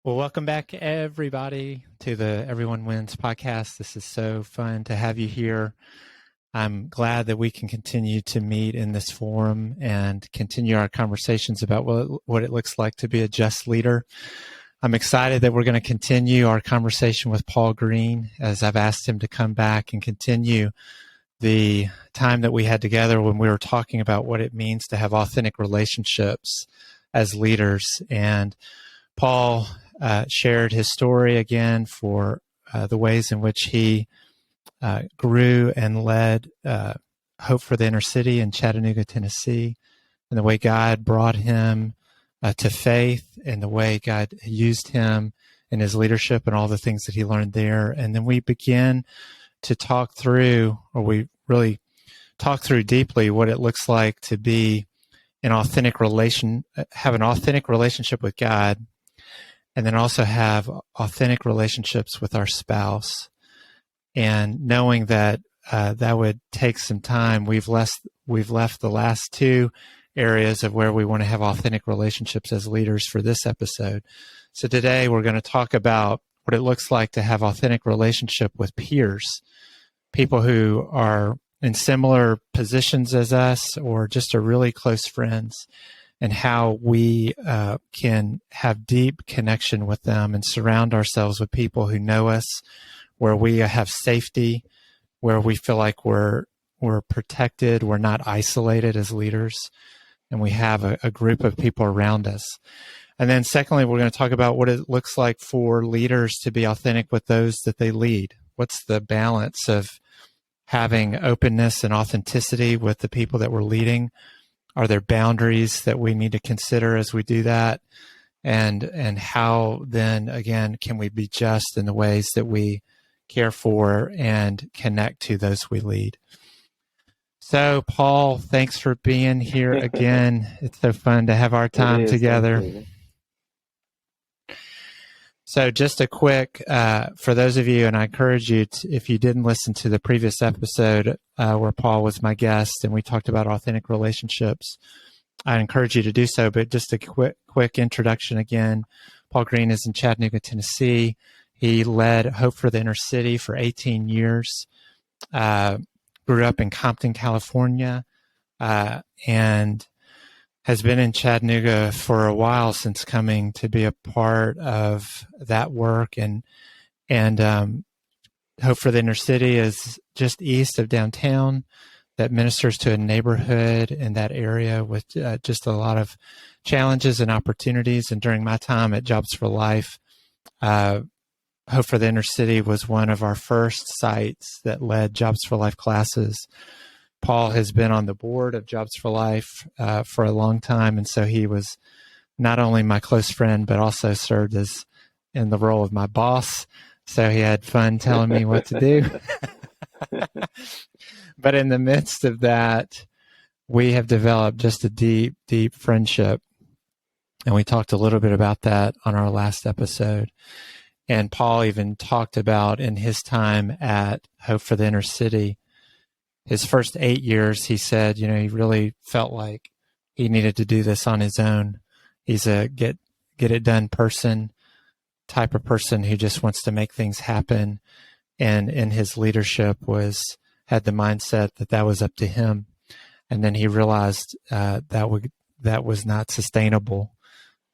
Well, welcome back, everybody, to the Everyone Wins podcast. This is so fun to have you here. I'm glad that we can continue to meet in this forum and continue our conversations about what it looks like to be a just leader. I'm excited that we're going to continue our conversation with Paul Green, as I've asked him to come back and continue the time that we had together when we were talking about what it means to have authentic relationships as leaders. And Paul shared his story again for the ways in which he grew and led Hope for the Inner City in Chattanooga, Tennessee, and the way God brought him to faith, and the way God used him in his leadership and all the things that he learned there. And then we began to talk through, or we really talked through deeply, what it looks like to be have an authentic relationship with God, and then also have authentic relationships with our spouse. And knowing that that would take some time, we've left the last two areas of where we want to have authentic relationships as leaders for this episode. So today we're going to talk about what it looks like to have authentic relationship with peers, people who are in similar positions as us or just are really close friends, and how we can have deep connection with them and surround ourselves with people who know us, where we have safety, where we feel like we're protected, we're not isolated as leaders, and we have a group of people around us. And then secondly, we're going to talk about what it looks like for leaders to be authentic with those that they lead. What's the balance of having openness and authenticity with the people that we're leading? Are there boundaries that we need to consider as we do that? And how then, again, can we be just in the ways that we care for and connect to those we lead? So, Paul, thanks for being here again. It's so fun to have our time together. So just a quick, for those of you, and I encourage you, if you didn't listen to the previous episode where Paul was my guest and we talked about authentic relationships, I encourage you to do so. But just a quick introduction again. Paul Green is in Chattanooga, Tennessee. He led Hope for the Inner City for 18 years, grew up in Compton, California, and has been in Chattanooga for a while since coming to be a part of that work. And Hope for the Inner City is just east of downtown, that ministers to a neighborhood in that area with just a lot of challenges and opportunities. And during my time at Jobs for Life, Hope for the Inner City was one of our first sites that led Jobs for Life classes. Paul has been on the board of Jobs for Life for a long time, and so he was not only my close friend, but also served as in the role of my boss. So he had fun telling me what to do. But in the midst of that, we have developed just a deep, deep friendship. And we talked a little bit about that on our last episode. And Paul even talked about in his time at Hope for the Inner City, his first 8 years, he said, he really felt like he needed to do this on his own. He's a get it done type of person who just wants to make things happen. And in his leadership had the mindset that was up to him. And then he realized that was not sustainable,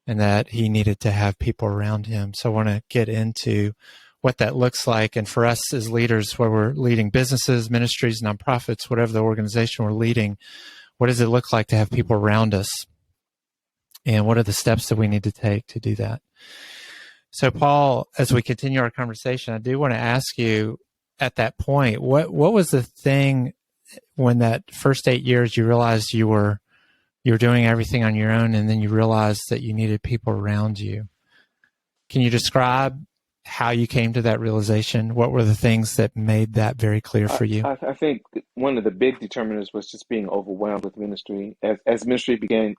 and that he needed to have people around him. So I want to get into what that looks like. And for us as leaders, where we're leading businesses, ministries, nonprofits, whatever the organization we're leading, what does it look like to have people around us? And what are the steps that we need to take to do that? So Paul, as we continue our conversation, I do want to ask you, at that point, what was the thing when that first 8 years you realized you were doing everything on your own, and then you realized that you needed people around you? Can you describe how you came to that realization? What were the things that made that very clear for you? I think one of the big determinants was just being overwhelmed with ministry. As ministry began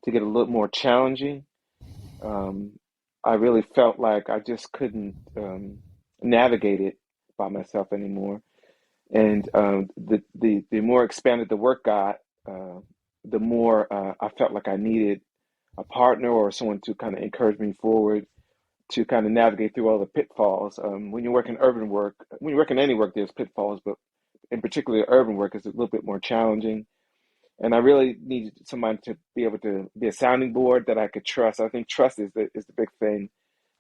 to get a little more challenging, I really felt like I just couldn't navigate it by myself anymore. And the more expanded the work got, the more I felt like I needed a partner or someone to kind of encourage me forward. to kind of navigate through all the pitfalls. When you work in urban work, when you work in any work, there's pitfalls, but in particular, urban work is a little bit more challenging. And I really needed somebody to be able to be a sounding board that I could trust. I think trust is the big thing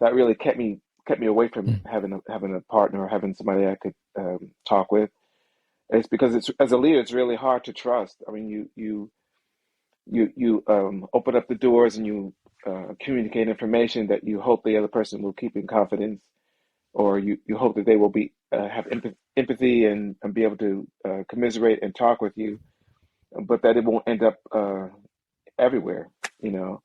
that really kept me away from Mm. having a partner or having somebody I could talk with. It's because it's as a leader, it's really hard to trust. I mean, you open up the doors and you communicate information that you hope the other person will keep in confidence, or you hope that they will be have empathy and be able to commiserate and talk with you, but that it won't end up everywhere, you know.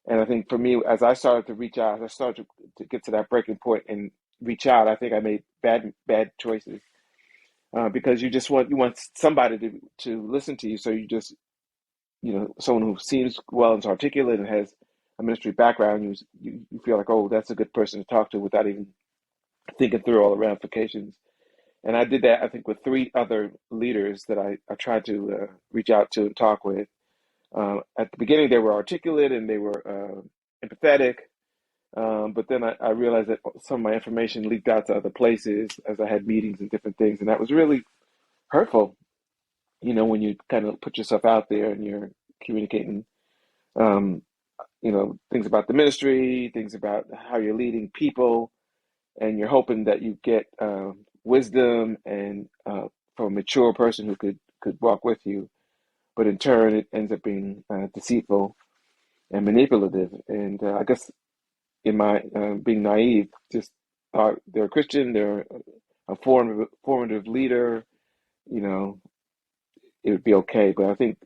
And I think for me, as I started to reach out, as I started to get to that breaking point and reach out, I think I made bad choices because you want somebody to listen to you. So you just someone who seems well and is articulate and has a ministry background. You feel like, oh, that's a good person to talk to without even thinking through all the ramifications. And I did that, I think, with three other leaders that I tried to reach out to and talk with. At the beginning, they were articulate and they were empathetic, but then I realized that some of my information leaked out to other places as I had meetings and different things, and that was really hurtful. When you kind of put yourself out there and you're communicating, um, things about the ministry, things about how you're leading people, and you're hoping that you get wisdom and from a mature person who could walk with you, but in turn, it ends up being deceitful and manipulative. And I guess in my being naive, just thought they're a Christian, they're a formative leader, you know, it would be okay. But I think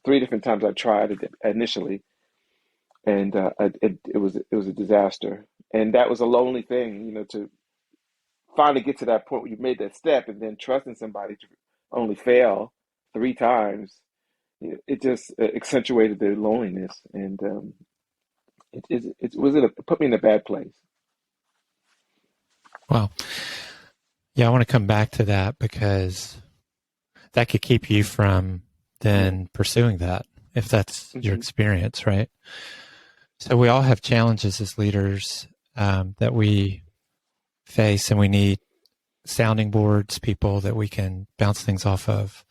three different times I tried it initially, and it was a disaster. And that was a lonely thing, to finally get to that point where you made that step, and then trusting somebody to only fail three times. It just accentuated the loneliness, and it put me in a bad place. Wow. Yeah, I want to come back to that because that could keep you from Yeah. then pursuing that if that's your Hmm. experience, right? So we all have challenges as leaders that we face, and we need sounding boards, people that we can bounce things off of.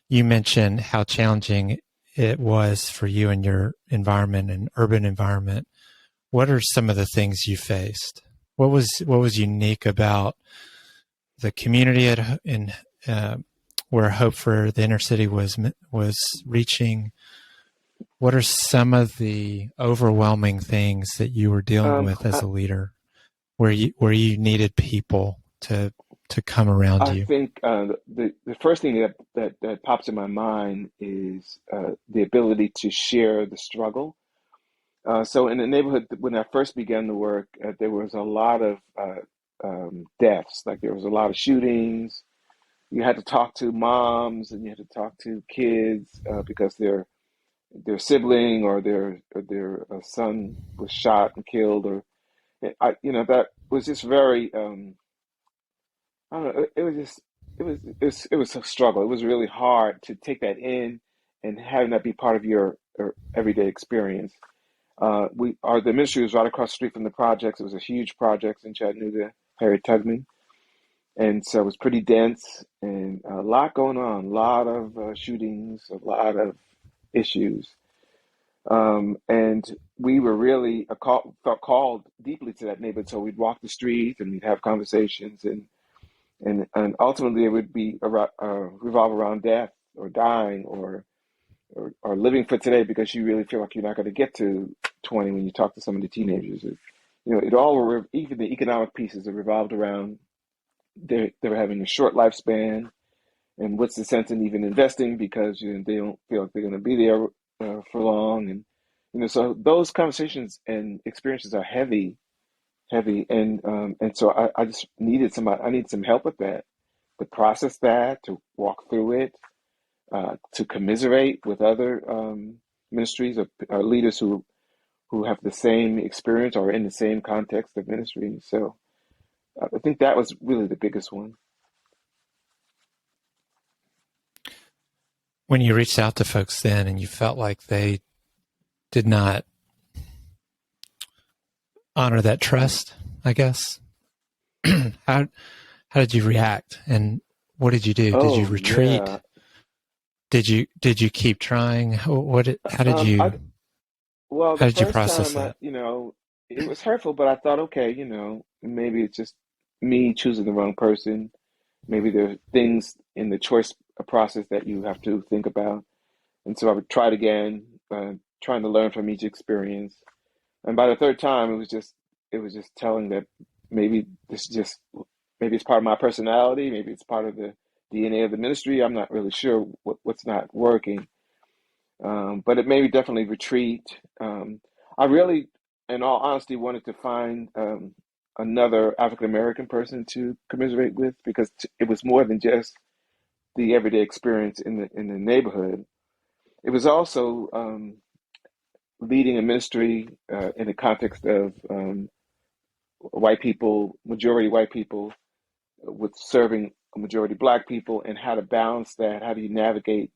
You mentioned how challenging it was for you in your environment, an urban environment. What are some of the things you faced? What was unique about the community uh, where Hope for the Inner City was reaching? What are some of the overwhelming things that you were dealing Um, with as I, a leader, where you needed people to come around I you? think the first thing that pops in my mind is the ability to share the struggle. So in the neighborhood, when I first began the work, there was a lot of deaths. Like there was a lot of shootings. You had to talk to moms and you had to talk to kids because their sibling or their son was shot and killed, or that was just very I don't know. It was just it was a struggle. It was really hard to take that in and having that be part of your everyday experience. The ministry was right across the street from the projects. It was a huge project in Chattanooga, Harriet Tubman, and so it was pretty dense and a lot going on. A lot of shootings, a lot of issues, and we were really felt called deeply to that neighborhood. So we'd walk the streets and we'd have conversations, and ultimately it would be revolve around death or dying or living for today because you really feel like you're not going to get to 20 when you talk to some of the teenagers. Even the economic pieces are revolved around they were having a short lifespan, and what's the sense in even investing because they don't feel like they're going to be there for long, and so those conversations and experiences are heavy, and so I just needed somebody. I need some help with that, to process that, to walk through it, to commiserate with other ministries or leaders who have the same experience or in the same context of ministry. So I think that was really the biggest one. When you reached out to folks then and you felt like they did not honor that trust, I guess. how how did you react, and what did you do? Did you Oh retreat? yeah. Did you keep trying? How did you I well, how the did you first process time that? it was hurtful, but I thought, okay, maybe it's just me choosing the wrong person. Maybe there are things in the choice process that you have to think about. And so I would try it again, trying to learn from each experience. And by the third time, it was just telling that maybe this is just maybe it's part of my personality, maybe it's part of the DNA of the ministry. I'm not really sure what's not working. But it made me definitely retreat. I really, in all honesty, wanted to find another African American person to commiserate with because it was more than just the everyday experience in the neighborhood. It was also leading a ministry in the context of white people, majority white people, with serving a majority black people, and how to balance that. How do you navigate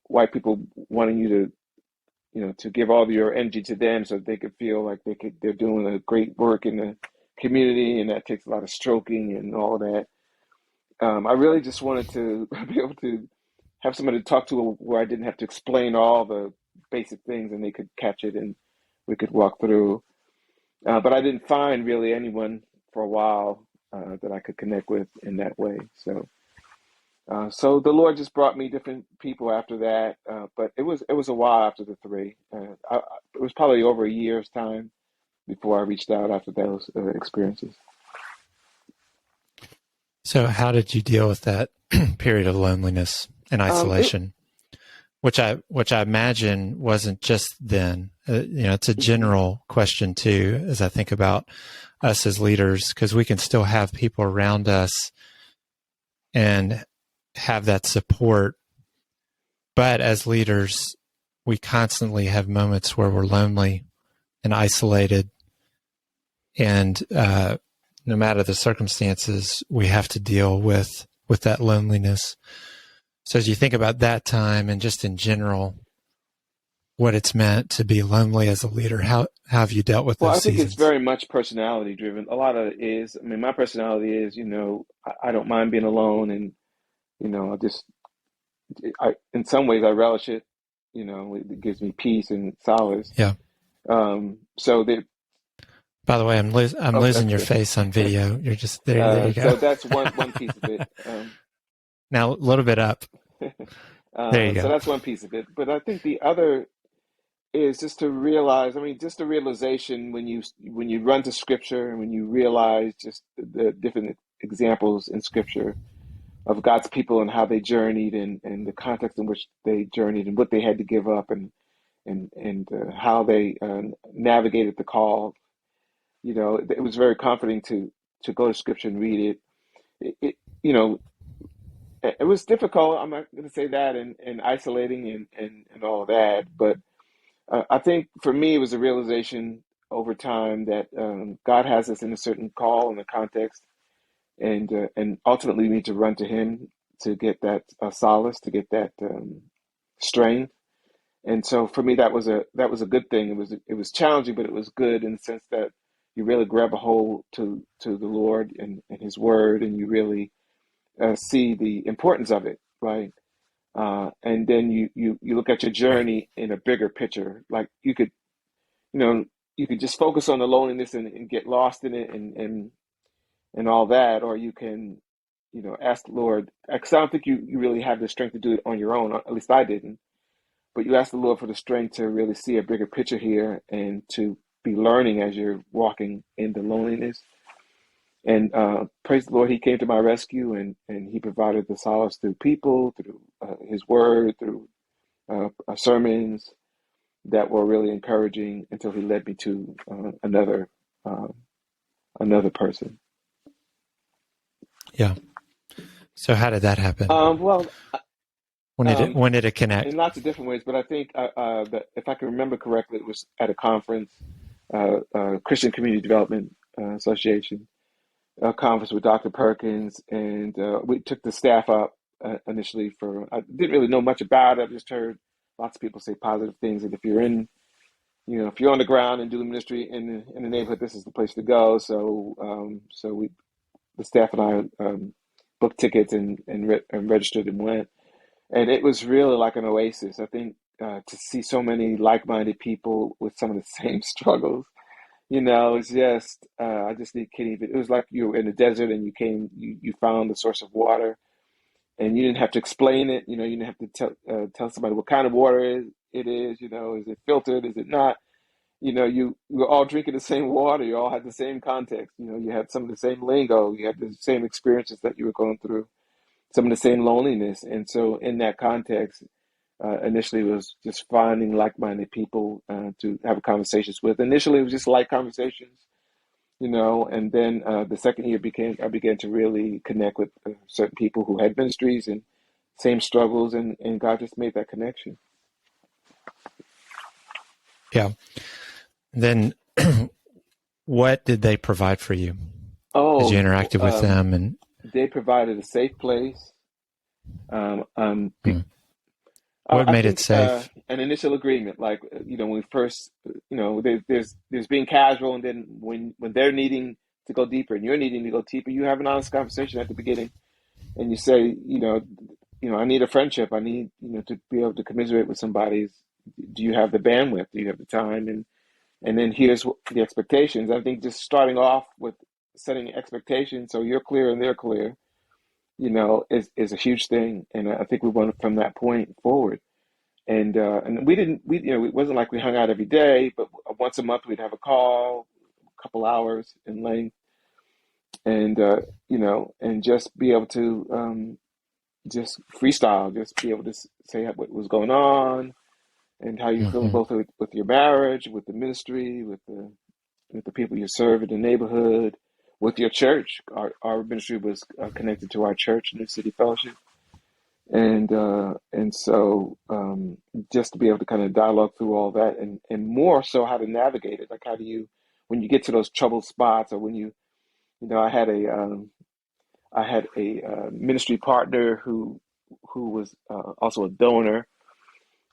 white people wanting you to give all of your energy to them so they could feel like they're doing a great work in the community, and that takes a lot of stroking and all of that. I really just wanted to be able to have somebody to talk to where I didn't have to explain all the basic things and they could catch it and we could walk through. But I didn't find really anyone for a while that I could connect with in that way. So the Lord just brought me different people after that, but it was a while after the three. It was probably over a year's time before I reached out after those experiences. So how did you deal with that period of loneliness and It isolation? Which I imagine wasn't just then. It's a mhm. general question too, as I think about us as leaders, because we can still have people around us and have that support. But as leaders, we constantly have moments where we're lonely and isolated, and no matter the circumstances, we have to deal with that loneliness. So as you think about that time and just in general, what it's meant to be lonely as a leader, how have you dealt with Well, those I think it's seasons? very much personality driven. A lot of it is, I mean, my personality is, I don't mind being alone, and I just, in some ways, I relish it. It gives me peace and solace. Yeah. So they, By the way, I'm oh, losing that's your good. face on video. You're just there. There you go. So that's one piece of it. Now a little bit up. There you So go. that's one piece of it. But I think the other is just to realize. I mean, just the realization when you run to Scripture and when you realize just the different examples in Scripture of God's people and how they journeyed and the context in which they journeyed and what they had to give up and how they navigated the call. It was very comforting to go to Scripture and read it. You know, it was difficult. I'm not going to say that and isolating and all of that, but I think for me it was a realization over time that God has us in a certain call and a context, and ultimately we need to run to Him to get that solace, to get that strength. And so for me that was a good thing. It was challenging, but it was good in the sense that you really grab a hold to the Lord and His Word, and you really see the importance of it, right? And then you look at your Right. journey in a bigger picture. Like you know, you could just focus on the loneliness and get lost in it and all that, or you can, ask the Lord. Because I don't think you really have the strength to do it on your own. At least I didn't. But you ask the Lord for the strength to really see a bigger picture here and to be learning as you're walking in the loneliness. And praise the Lord, He came to my rescue and He provided the solace through people, through His Word, through sermons that were really encouraging until He led me to um, another person. Yeah. So how did that happen? Well, um, When did it in connect? lots of different ways, but I think that if I can remember correctly, it was at a conference, Christian Community Development Association, a conference with Dr. Perkins, and we took the staff up initially for. I didn't really know much about it. I just heard lots of people say positive things, and if you're in if you're on the ground and doing ministry in the neighborhood, this is the place to go. So the staff and I booked tickets and registered and went, and it was really like an oasis. I think to see so many like-minded people with some of the same struggles. It's just I just need kidding. It was like you were in the desert and you found the source of water, and you didn't have to explain it. You didn't have to tell somebody what kind of water it is. Is it filtered? Is it not? You were all drinking the same water. You all had the same context. You had some of the same lingo. You had the same experiences that you were going through, some of the same loneliness. And so, in that context, initially it was just finding like-minded people to have conversations with. Initially, it was just light conversations, and then the second year I began to really connect with certain people who had ministries and same struggles, and God just made that connection. Yeah. Then what did they provide for you as you interacted with them? And they provided a safe place. What made it safe? An initial agreement, like when we first, there's being casual, and then when they're needing to go deeper and you're needing to go deeper, you have an honest conversation at the beginning, and you say, I need a friendship. I need to be able to commiserate with somebody. Do you have the bandwidth? Do you have the time? And then here's the expectations. I think just starting off with setting expectations so you're clear and they're clear, is a huge thing. And I think we went from that point forward. And it wasn't like we hung out every day, but once a month we'd have a call, a couple hours in length, and and just be able to just freestyle, just be able to say what was going on and how you're feeling, both with your marriage, with the ministry, with the people you serve in the neighborhood, with your church. Our ministry was connected to our church, New City Fellowship, and so just to be able to kind of dialogue through all that, and more so how to navigate it. Like, how do you, when you get to those troubled spots, or when I had a ministry partner who was also a donor.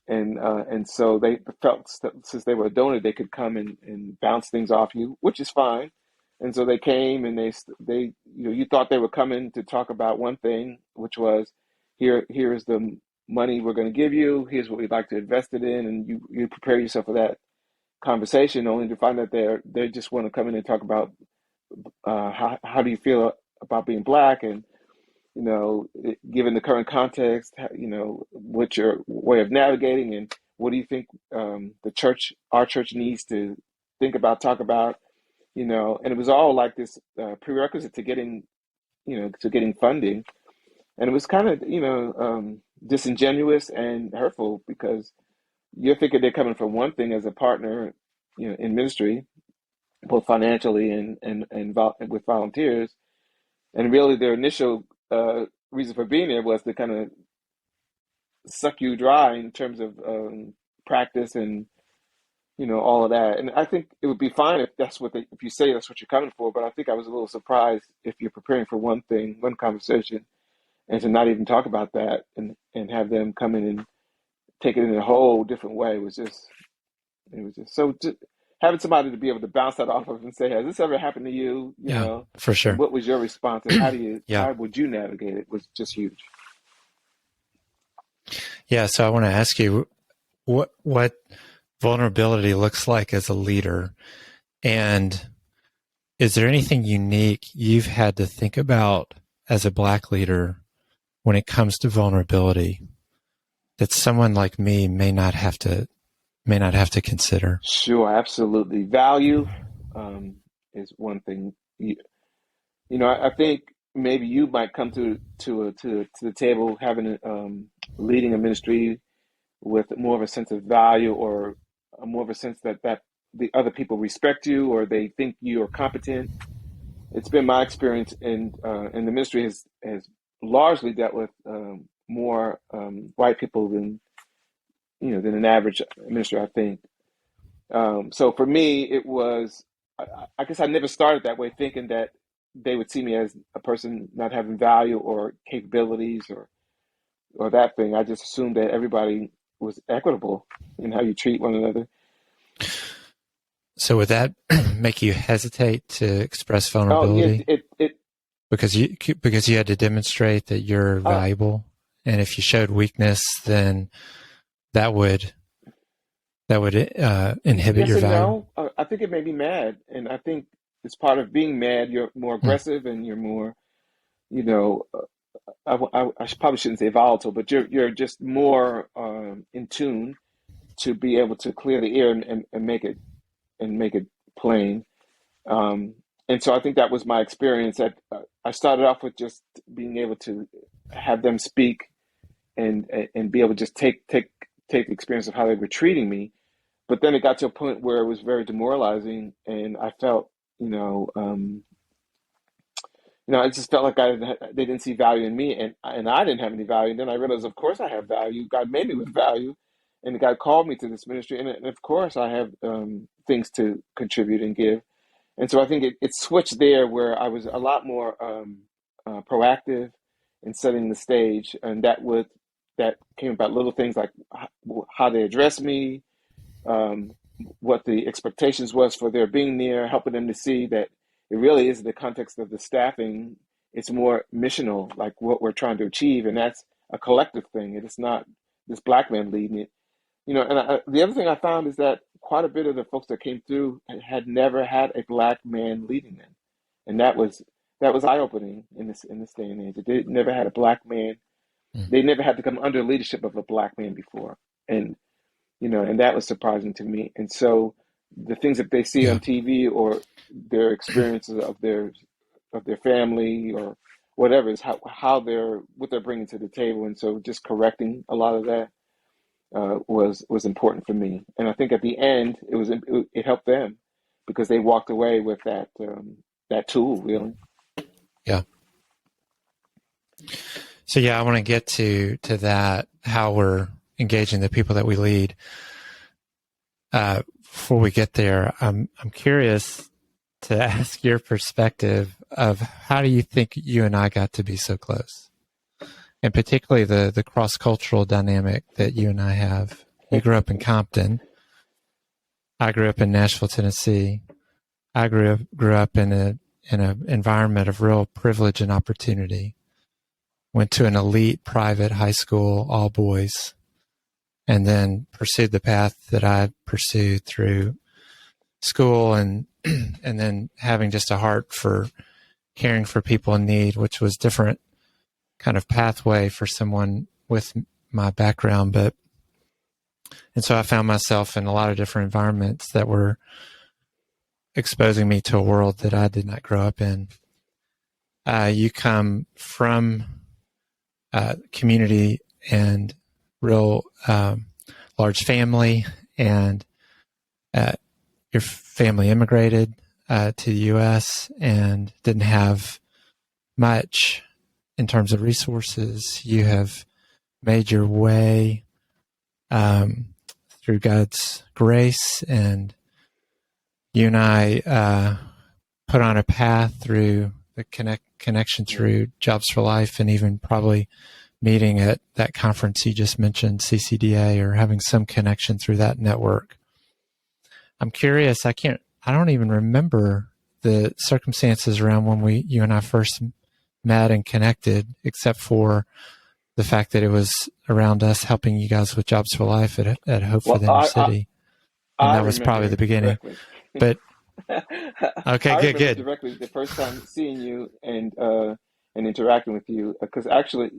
And so they felt that since they were a donor, they could come and bounce things off you, which is fine. And so they came, and they you thought they were coming to talk about one thing, which was, here is the money we're going to give you. Here's what we'd like to invest it in, and you prepare yourself for that conversation, only to find that they just want to come in and talk about how do you feel about being Black, and given the current context, what's your way of navigating, and what do you think our church needs to think about, talk about, and it was all like this prerequisite to getting funding, and it was kind of disingenuous and hurtful, because you're thinking they're coming from one thing as a partner, in ministry, both financially and with volunteers, and really their initial reason for being there was to kind of suck you dry in terms of practice and all of that. And I think it would be fine if if you say that's what you're coming for. But I think I was a little surprised if you're preparing for one thing, one conversation, and to not even talk about that, and have them come in and take it in a whole different way. It was just so. Having somebody to be able to bounce that off of and say, "Has this ever happened to you?" For sure. And what was your response, and Yeah. how would you navigate it? Was just huge. Yeah. So I want to ask you what vulnerability looks like as a leader, and is there anything unique you've had to think about as a Black leader when it comes to vulnerability that someone like me may not have to consider? Sure, absolutely. Value is one thing. I think maybe you might come to the table having leading a ministry with more of a sense of value, or more of a sense that the other people respect you, or they think you are competent. It's been my experience, and the ministry has largely dealt with more white people than an average ministry, I think. So for me, it was, I guess I never started that way, thinking that they would see me as a person not having value or capabilities or that thing. I just assumed that everybody was equitable in how you treat one another. So would that make you hesitate to express Oh yeah, vulnerability because you had to demonstrate that you're uh, valuable, and if you showed weakness, then that would inhibit yes your and value? no. I think it made me mad, and I think it's part of being mad. You're more Hmm. aggressive, and you're more, you know, probably shouldn't say volatile, but you're just more in tune to be able to clear the air and make it plain. Um, and so I think that was my experience. That I started off with just being able to have them speak and be able to just take the experience of how they were treating me. But then it got to a point where it was very demoralizing, and I felt, you know, I just felt like they didn't see value in me, and I didn't have any value. And then I realized, of course, I have value. God made me with value, and God called me to this ministry, and of course, I have things to contribute and give. And so I think it switched there, where I was a lot more proactive in setting the stage, and that came about little things like how they address me, um, what the expectations was for their being there, helping them to see that it really is the context of the staffing. It's more missional, like what we're trying to achieve, and that's a collective thing. It is not this black man leading it. And the other thing I found is that quite a bit of the folks that came through had never had a black man leading them, and that was eye opening in this day and age. They never had a black man. Hmm. They never had to come under leadership of a black man before, and and that was surprising to me. And so the things that they see Yeah. on TV or their experiences of their family or whatever is how they're what they're bringing to the table. And so just correcting a lot of that was important for me. And I think at the end it helped them because they walked away with that tool really. Yeah. So yeah, I want to get to that, how we're engaging the people that we lead. Before we get there, I'm curious to ask your perspective of how do you think you and I got to be so close, and particularly the cross cultural dynamic that you and I have. You grew up in Compton. I grew up in Nashville, Tennessee. I grew up in an environment of real privilege and opportunity. Went to an elite private high school, all boys, and then pursued the path that I pursued through school and and then having just a heart for caring for people in need, which was different kind of pathway for someone with my background. And so I found myself in a lot of different environments that were exposing me to a world that I did not grow up in. You come from community and real large family, and your family immigrated to the U.S. and didn't have much in terms of resources. You have made your way through God's grace, and you and I put on a path through the connection through Jobs for Life, and even probably meeting at that conference you just mentioned, CCDA, or having some connection through that network. I'm curious. I don't even remember the circumstances around when you and I first met and connected, except for the fact that it was around us helping you guys with Jobs for Life at Hope for Well, the Inner City. And I that was probably remember the beginning. directly. But okay, I remember good. directly the first time seeing you and interacting with you because actually,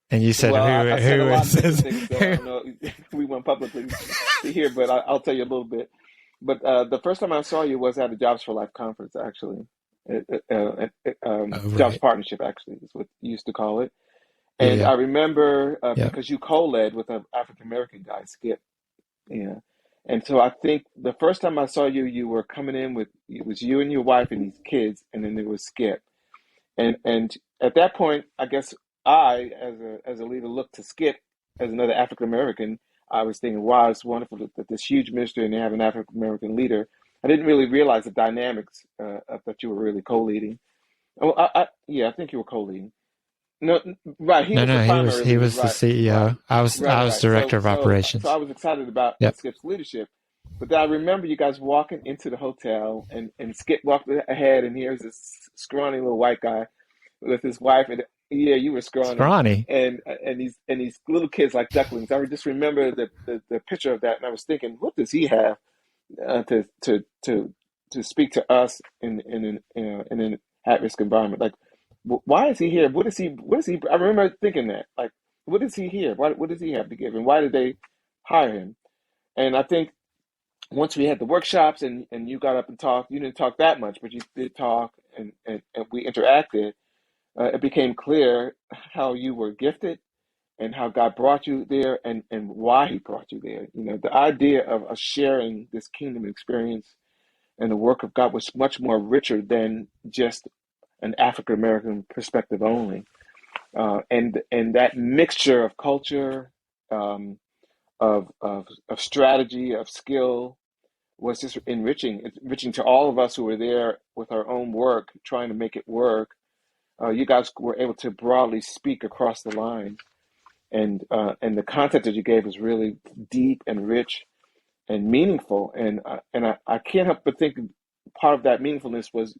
And you said, well, I said a who lot is of different this? things that I don't know we went publicly to hear, but I'll tell you a little bit. But the first time I saw you was at a Jobs for Life conference, actually. Oh, Jobs right. Partnership, actually, is what you used to call it. Yeah, And yeah, I remember yeah. because you co-led with an African American guy, Skip. Yeah. And so I think the first time I saw you, you were coming in with it was you and your wife and these kids, and then there was Skip. And at that point, I guess I, as a leader, looked to Skip as another African American. I was thinking, wow, it's wonderful that this huge ministry and they have an African American leader. I didn't really realize the dynamics that you were really co-leading. Oh, yeah, I think you were co-leading. No, right. He was the No, primary he leader. was the Right, right, CEO. I was right, right. director of So I operations. was excited about Yep. Skip's leadership. But then I remember you guys walking into the hotel, and Skip walked ahead, and here's this scrawny little white guy with his wife, and yeah, you were scrawny, Scrawny. and these little kids like ducklings. I just remember the picture of that, and I was thinking, what does he have to speak to us in an at risk environment? Like, why is he here? What is he? I remember thinking that, like, what is he here? What does he have to give, and why did they hire him? And I think once we had the workshops and you got up and talked, you didn't talk that much, but you did talk, and we interacted. It became clear how you were gifted and how God brought you there, and why he brought you there. The idea of us sharing this kingdom experience and the work of God was much more richer than just an African American perspective only. And that mixture of culture, of strategy, of skill, was just enriching to all of us who were there with our own work, trying to make it work. You guys were able to broadly speak across the line, and the content that you gave was really deep and rich and meaningful. And I can't help but think part of that meaningfulness was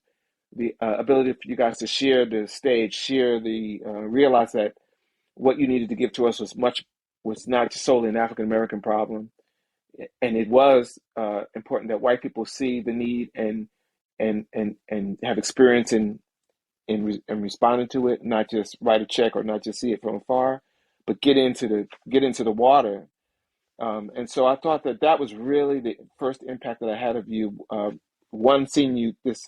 the ability for you guys to share the stage, realize that what you needed to give to us was not just solely an African American problem, and it was important that white people see the need and have experience in responding to it, not just write a check or not just see it from afar, but get into the water. And so I thought that was really the first impact that I had of you. One, seeing you this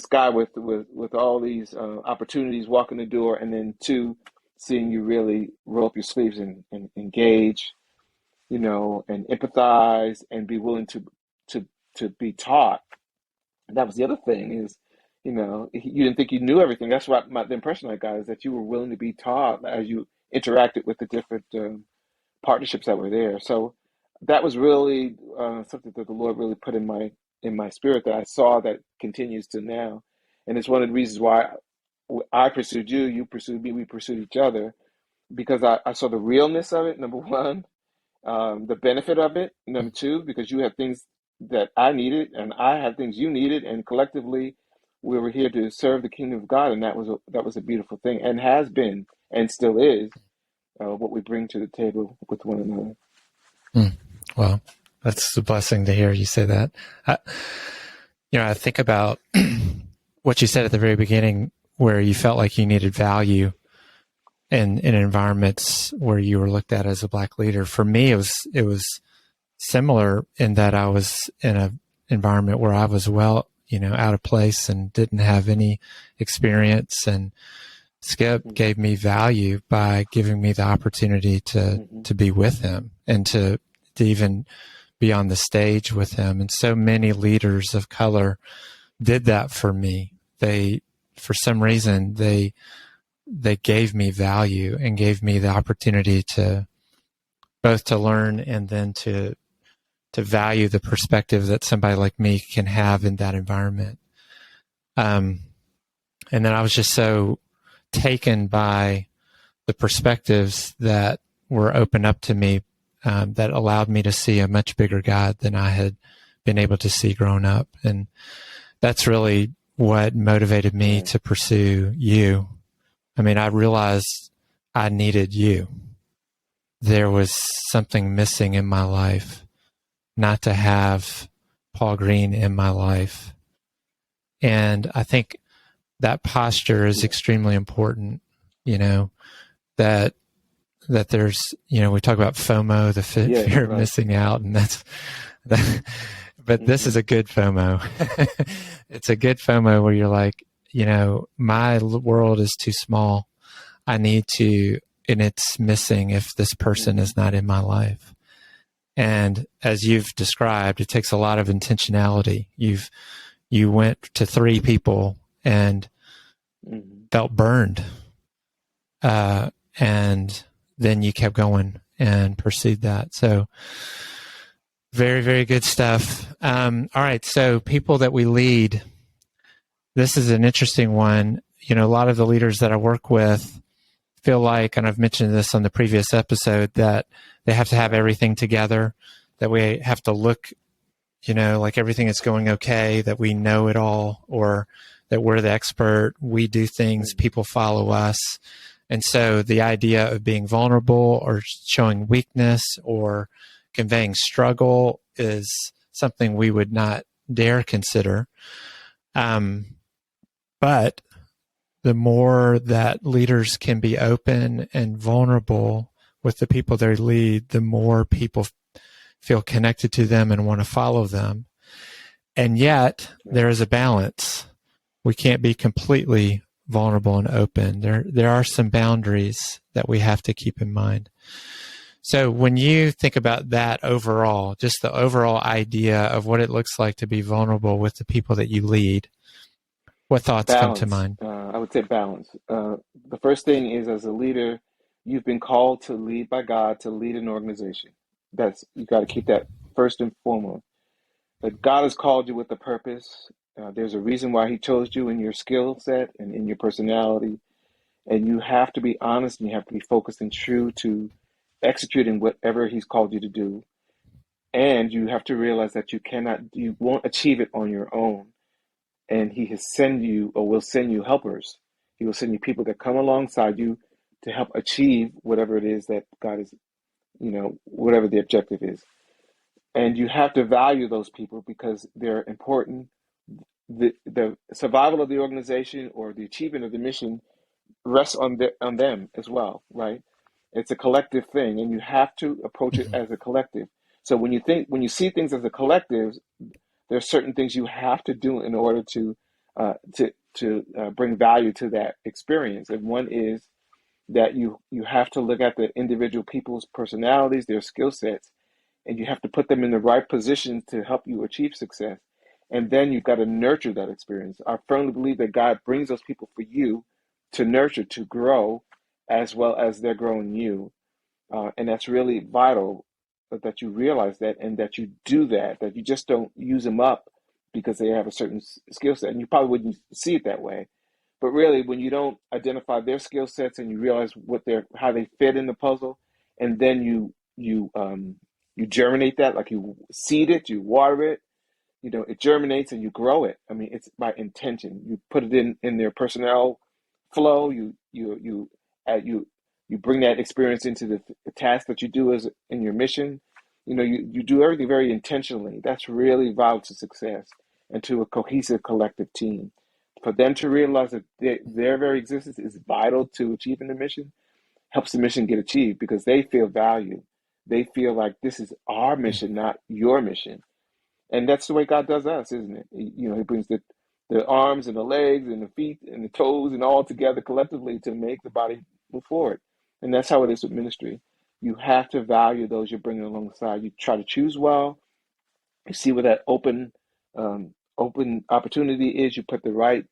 guy with all these opportunities walking the door, and then two, seeing you really roll up your sleeves and engage, and empathize and be willing to be taught. And that was the other thing is, you didn't think you knew everything. That's what the impression I got, is that you were willing to be taught as you interacted with the different partnerships that were there. So that was really something that the Lord really put in my spirit, that I saw that continues to now. And it's one of the reasons why I pursued you, you pursued me, we pursued each other, because I saw the realness of it, number one, the benefit of it, number two, because you had things that I needed and I had things you needed, and collectively we were here to serve the kingdom of God, and that was a beautiful thing, and has been and still is what we bring to the table with one another. Well, that's a blessing to hear you say that. I think about what you said at the very beginning, where you felt like you needed value in environments where you were looked at as a Black leader. For me, it was similar in that I was in an environment where I was out of place and didn't have any experience, and Skip gave me value by giving me the opportunity to be with him and to even be on the stage with him. And so many leaders of color did that for me. For some reason, they gave me value and gave me the opportunity to both to learn and then to value the perspective that somebody like me can have in that environment. And then I was just so taken by the perspectives that were opened up to me, that allowed me to see a much bigger God than I had been able to see growing up. And that's really what motivated me to pursue you. I mean, I realized I needed you. There was something missing in my life not to have Paul Green in my life. And I think that posture is extremely important, that there's, we talk about FOMO, the fear of missing out, and but this is a good FOMO. It's a good FOMO where you're like, my world is too small. I need to, and it's missing if this person is not in my life. And as you've described, it takes a lot of intentionality. You went to 3 people and felt burned. And then you kept going and pursued that. So very, very good stuff. All right. So people that we lead, this is an interesting one. A lot of the leaders that I work with feel like, and I've mentioned this on the previous episode, that they have to have everything together. that we have to look, like everything is going okay, that we know it all, or that we're the expert. We do things, people follow us. And so the idea of being vulnerable or showing weakness or conveying struggle is something we would not dare consider. But the more that leaders can be open and vulnerable with the people they lead, the more people feel connected to them and want to follow them. And yet there is a balance. We can't be completely vulnerable and open. There are some boundaries that we have to keep in mind. So when you think about that overall, just the overall idea of what it looks like to be vulnerable with the people that you lead, what thoughts come to Balance. mind? I would say balance. The first thing is, as a leader, you've been called to lead by God to lead an organization. You got to keep that first and foremost. That God has called you with a purpose. There's a reason why He chose you in your skill set and in your personality, and you have to be honest and you have to be focused and true to executing whatever He's called you to do. And you have to realize that you won't achieve it on your own. And He has send you or will send you helpers. He will send you people that come alongside you to help achieve whatever it is that God is, whatever the objective is. And you have to value those people because they're important. The survival of the organization or the achievement of the mission rests on them as well, right? It's a collective thing, and you have to approach it as a collective. So when you see things as a collective, there are certain things you have to do in order to bring value to that experience. And one is that you have to look at the individual people's personalities, their skill sets, and you have to put them in the right positions to help you achieve success. And then you've got to nurture that experience. I firmly believe that God brings those people for you to nurture, to grow, as well as they're growing you. And that's really vital that you realize that and that you do that you just don't use them up because they have a certain skill set. And you probably wouldn't see it that way. But really, when you don't identify their skill sets and you realize how they fit in the puzzle, and then you germinate that, like you seed it, you water it, it germinates and you grow it. I mean, it's by intention. You put it in their personnel flow. You bring that experience into the task that you do as in your mission. You do everything very intentionally. That's really vital to success and to a cohesive collective team. For them to realize that their very existence is vital to achieving the mission helps the mission get achieved because they feel valued. They feel like this is our mission, not your mission. And that's the way God does us, isn't it? He brings the arms and the legs and the feet and the toes and all together collectively to make the body move forward. And that's how it is with ministry. You have to value those you're bringing alongside. You try to choose well. You see where that open opportunity is. You put the right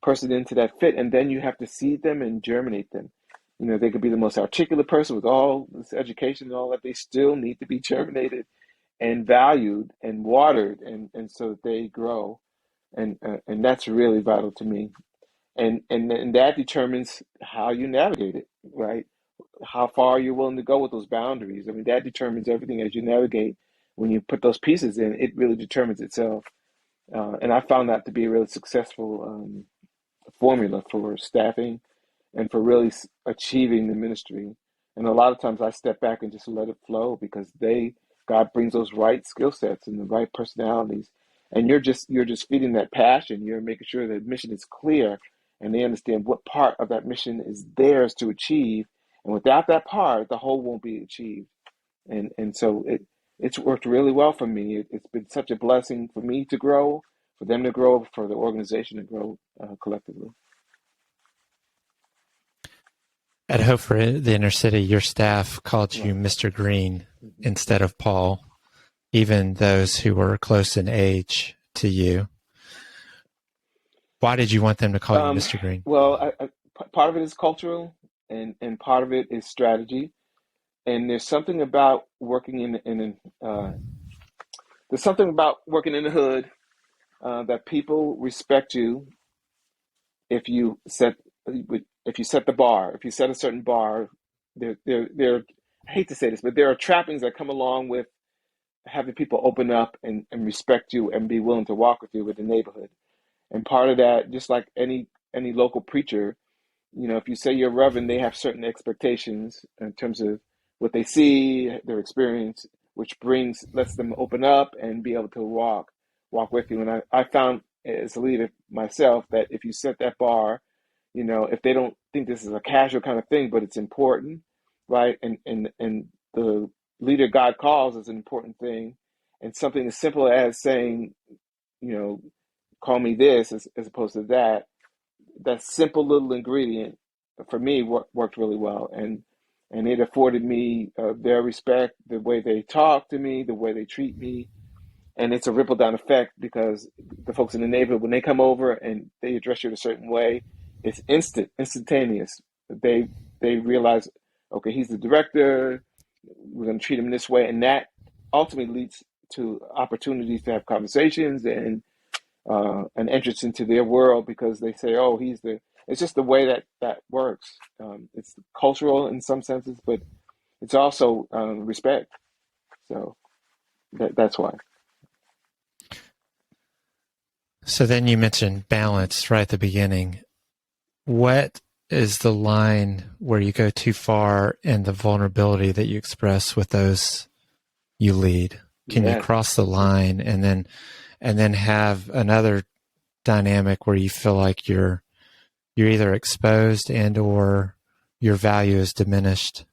person into that fit, and then you have to seed them and germinate them. They could be the most articulate person with all this education and all that. They still need to be germinated and valued and watered, and so that they grow, and that's really vital to me. And that determines how you navigate it, right? How far you're willing to go with those boundaries. I mean, that determines everything as you navigate. When you put those pieces in, it really determines itself. And I found that to be a really successful formula for staffing and for really achieving the ministry. And a lot of times I step back and just let it flow because God brings those right skill sets and the right personalities. And you're just feeding that passion. You're making sure that mission is clear and they understand what part of that mission is theirs to achieve. And without that part, the whole won't be achieved. And so it's worked really well for me. It's been such a blessing for me to grow, for them to grow, for the organization to grow collectively. At Hope for the Inner City, your staff called you Mr. Green instead of Paul, even those who were close in age to you. Why did you want them to call you Mr. Green? Well, part of it is cultural, and part of it is strategy. And there's something about working there's something about working in the hood that people respect you if you set the bar. If you set a certain bar, they're I hate to say this, but there are trappings that come along with having people open up and respect you and be willing to walk with you with the neighborhood. And part of that, just like any local preacher, if you say you're a reverend, they have certain expectations in terms of what they see, their experience, which lets them open up and be able to walk with you. And I found as a leader myself that if you set that bar, if they don't think this is a casual kind of thing, but it's important, right? And the leader God calls is an important thing. And something as simple as saying, you know, call me this as opposed to that simple little ingredient for me worked really well, and it afforded me their respect, the way they talk to me, the way they treat me, and it's a ripple down effect because the folks in the neighborhood, when they come over and they address you in a certain way, it's instantaneous. They realize, okay, he's the director, we're going to treat him this way, and that ultimately leads to opportunities to have conversations and an entrance into their world because they say, "Oh, he's the." It's just the way that works. It's cultural in some senses, but it's also respect. So that's why. So then you mentioned balance right at the beginning. What is the line where you go too far in the vulnerability that you express with those you lead? Can you Yes. cross the line and then have another dynamic where you feel like you're either exposed and or your value is diminished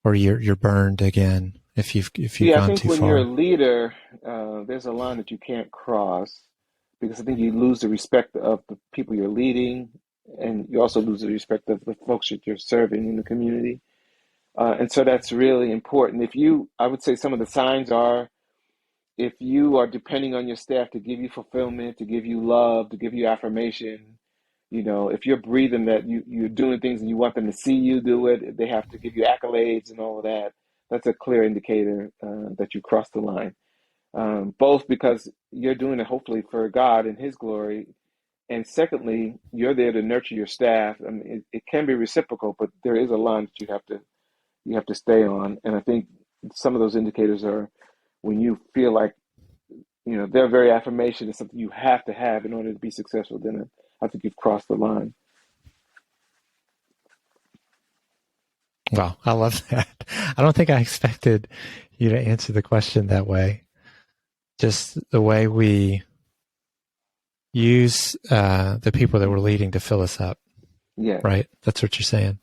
or you're burned again if you've Yeah, I gone think too when you're a far? leader, there's a line that you can't cross because I think you lose the respect of the people you're leading, and you also lose the respect of the folks that you're serving in the community. And so that's really important. I would say some of the signs are if you are depending on your staff to give you fulfillment, to give you love, to give you affirmation, if you're breathing that you're doing things and you want them to see you do it, they have to give you accolades and all of that. That's a clear indicator that you crossed the line. Both because you're doing it hopefully for God and His glory, and secondly, you're there to nurture your staff. I mean, it can be reciprocal, but there is a line that you have to stay on. And I think some of those indicators are when you feel like their very affirmation is something you have to have in order to be successful. Then I think you've crossed the line. Wow, I love that. I don't think I expected you to answer the question that way. Just the way we use the people that we're Hmm. leading to fill us up, Yes. right? That's what you're saying.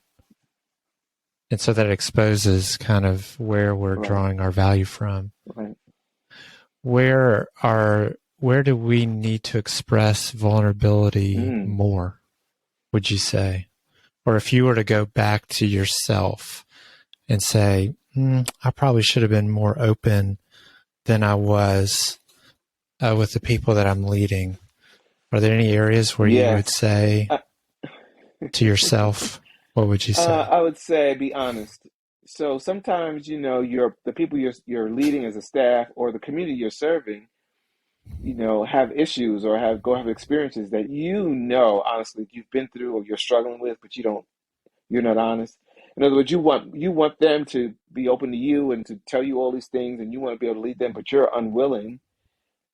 And so that exposes kind of where we're Right. drawing our value from. Right. Where do we need to express vulnerability Mm. more, would you say? Or if you were to go back to yourself and say, I probably should have been more open than I was with the people that I'm leading. Are there any areas where you would Yes. say Uh, to yourself, what would you say? I would say be honest. So sometimes, the people you're leading as a staff or the community you're serving, have issues or have experiences that honestly you've been through or you're struggling with, but you're not honest. In other words, you want them to be open to you and to tell you all these things, and you want to be able to lead them, but you're unwilling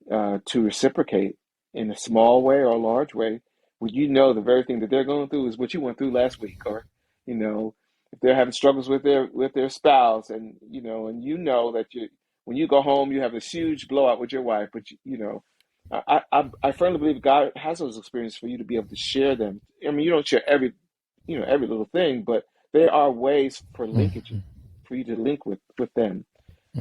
to reciprocate in a small way or a large way, when the very thing that they're going through is what you went through last week, or you know if they're having struggles with their spouse, and that you when you go home you have this huge blowout with your wife, but I firmly believe God has those experiences for you to be able to share them. I mean, you don't share every little thing, but there are ways for linkage Mm-hmm. for you to link with them.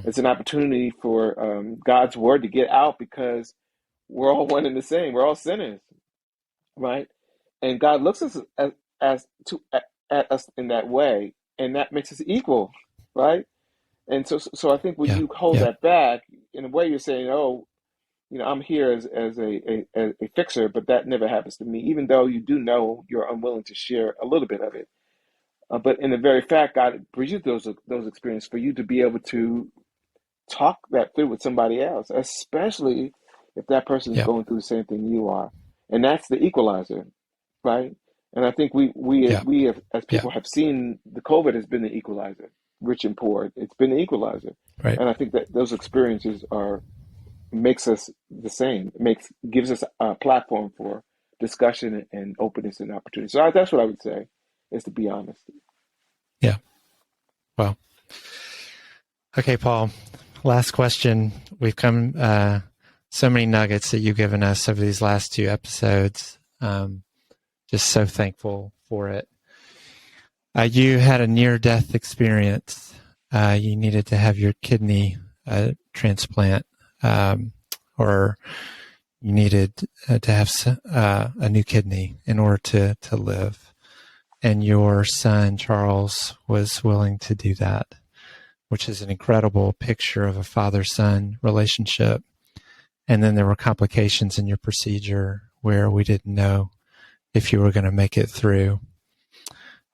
It's an opportunity for God's word to get out because we're all one and the same. We're all sinners, right? And God looks at us at us in that way, and that makes us equal, right? And so I think when Yeah, you hold yeah, that back, in a way, you're saying, "Oh, I'm here as a fixer," but that never happens to me. Even though you do know you're unwilling to share a little bit of it, but in the very fact, God brings you those experiences for you to be able to talk that through with somebody else, especially if that person is yeah, going through the same thing you are. And that's the equalizer, right? And I think we yeah, we have, as yeah. people have seen, the COVID has been the equalizer. rich and poor. It's been an equalizer. Right. And I think that those experiences are makes us the same. It gives us a platform for discussion and openness and opportunity. So that's what I would say, is to be honest. Yeah. Well, okay, Paul, last question. We've come, so many nuggets that you've given us over these last 2 episodes. Just so thankful for it. You had a near-death experience. You needed to have your kidney transplant, or you needed to have a new kidney in order to live. And your son, Charles, was willing to do that, which is an incredible picture of a father-son relationship. And then there were complications in your procedure where we didn't know if you were going to make it through.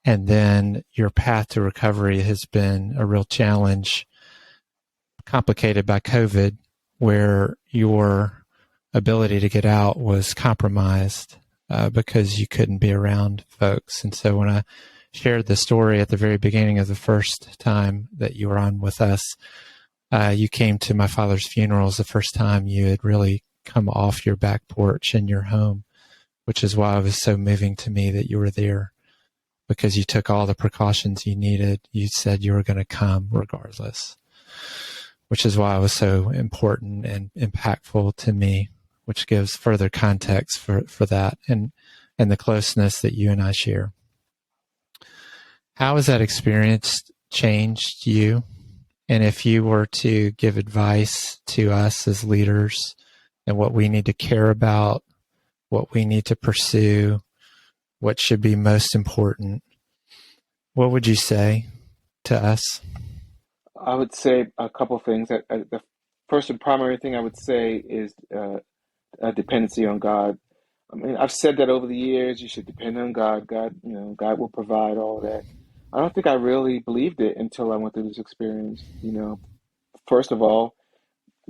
And then your path to recovery has been a real challenge, complicated by COVID, where your ability to get out was compromised because you couldn't be around folks. And so when I shared the story at the very beginning of the first time that you were on with us, you came to my father's funerals the first time you had really come off your back porch in your home, which is why it was so moving to me that you were there, because you took all the precautions you needed. You said you were going to come regardless, which is why it was so important and impactful to me, which gives further context for that and the closeness that you and I share. How has that experience changed you? And if you were to give advice to us as leaders and what we need to care about, what we need to pursue, what should be most important, what would you say to us? I would say a couple of things. The first and primary thing I would say is a dependency on God. I mean, I've said that over the years. You should depend on God. God, God will provide all that. I don't think I really believed it until I went through this experience. First of all,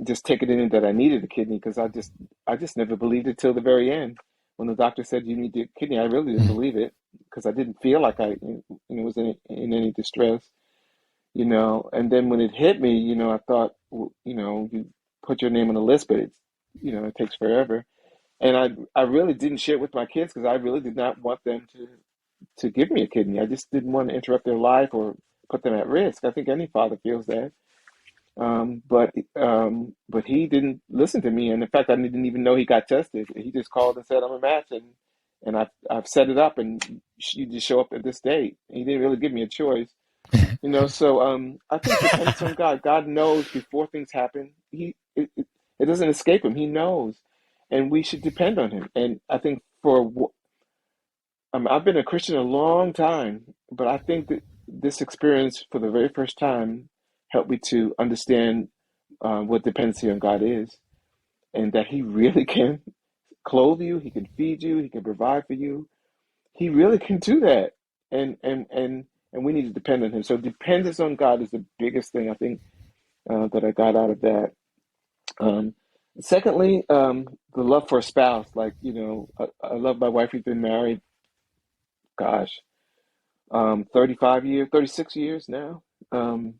just taking it in that I needed a kidney, because I just never believed it till the very end. When the doctor said you need a kidney, I really didn't believe it, because I didn't feel like I was in any distress. And then when it hit me, I thought, you put your name on the list, but it takes forever. And I really didn't share it with my kids, because I really did not want them to give me a kidney. I just didn't want to interrupt their life or put them at risk. I think any father feels that. But he didn't listen to me, and in fact, I didn't even know he got tested. He just called and said, "I'm a match," and I've set it up, and you just show up at this date. He didn't really give me a choice. So I think depends on God. God knows before things happen. It doesn't escape him. He knows, and we should depend on him. And I think I've been a Christian a long time, but I think that this experience for the very first time helped me to understand what dependency on God is, and that He really can clothe you, He can feed you, He can provide for you. He really can do that, and we need to depend on Him. So dependence on God is the biggest thing I think that I got out of that. Um, Secondly, the love for a spouse. Like, I love my wife. We've been married, gosh, 35 years, 36 years now. Um,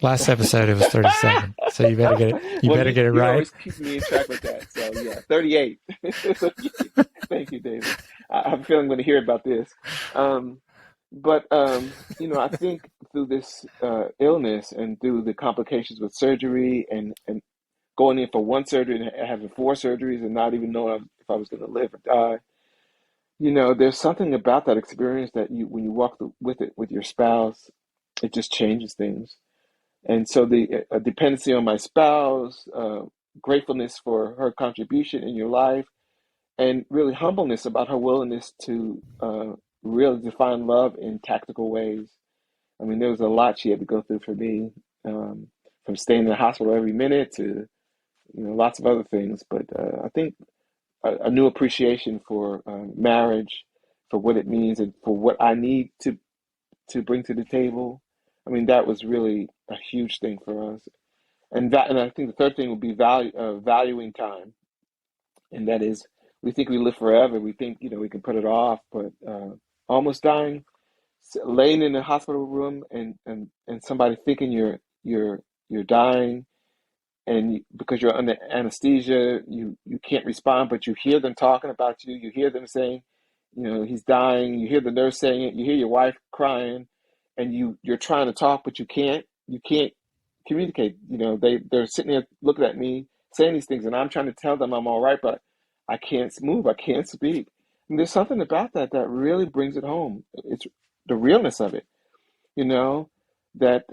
Last episode it was 37, so you better get it. You well, better get it you right. always keep me in track with that. So yeah, 38. Thank you, David. I'm feeling going to hear about this. Um, but I think through this illness and through the complications with surgery and going in for one surgery and having 4 surgeries and not even knowing if I was going to live or die, there's something about that experience that when you walk with it with your spouse, it just changes things. And so the dependency on my spouse, gratefulness for her contribution in your life, and really humbleness about her willingness to really define love in tactical ways. I mean, there was a lot she had to go through for me, from staying in the hospital every minute to lots of other things. But I think a new appreciation for marriage, for what it means, and for what I need to bring to the table. I mean, that was really a huge thing for us. And I think the third thing would be valuing time, and that is, we think we live forever. We think we can put it off, but almost dying. laying in a hospital room and somebody thinking you're dying, and because you're under anesthesia, you can't respond, but you hear them talking about you. You hear them saying, he's dying. You hear the nurse saying it. You hear your wife crying, and you're trying to talk, but you can't. You can't communicate. They're sitting there looking at me saying these things, and I'm trying to tell them I'm all right, but I can't move. I can't speak. And there's something about that really brings it home. It's the realness of it. You know, that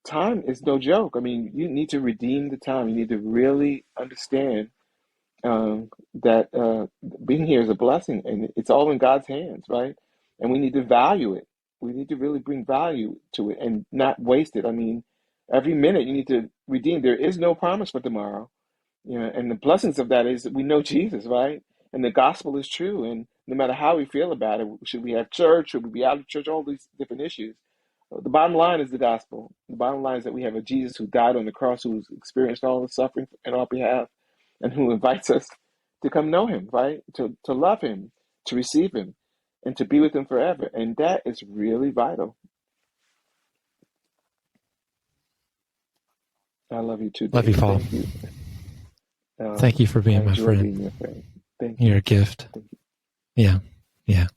time is no joke. I mean, you need to redeem the time. You need to really understand that being here is a blessing, and it's all in God's hands, right? And we need to value it. We need to really bring value to it and not waste it. I mean, every minute you need to redeem. There is no promise for tomorrow. And the blessings of that is that we know Jesus, right? And the gospel is true. And no matter how we feel about it, should we have church? Should we be out of church? All these different issues. The bottom line is the gospel. The bottom line is that we have a Jesus who died on the cross, who's experienced all the suffering in our behalf, and who invites us to come know him, right? To love him, to receive him, and to be with him forever. And that is really vital. I love you too, Love you, David. Paul. Thank you. Thank you for I being my enjoy friend. being your friend. Thank you. You're a gift. Thank you. Yeah. Yeah.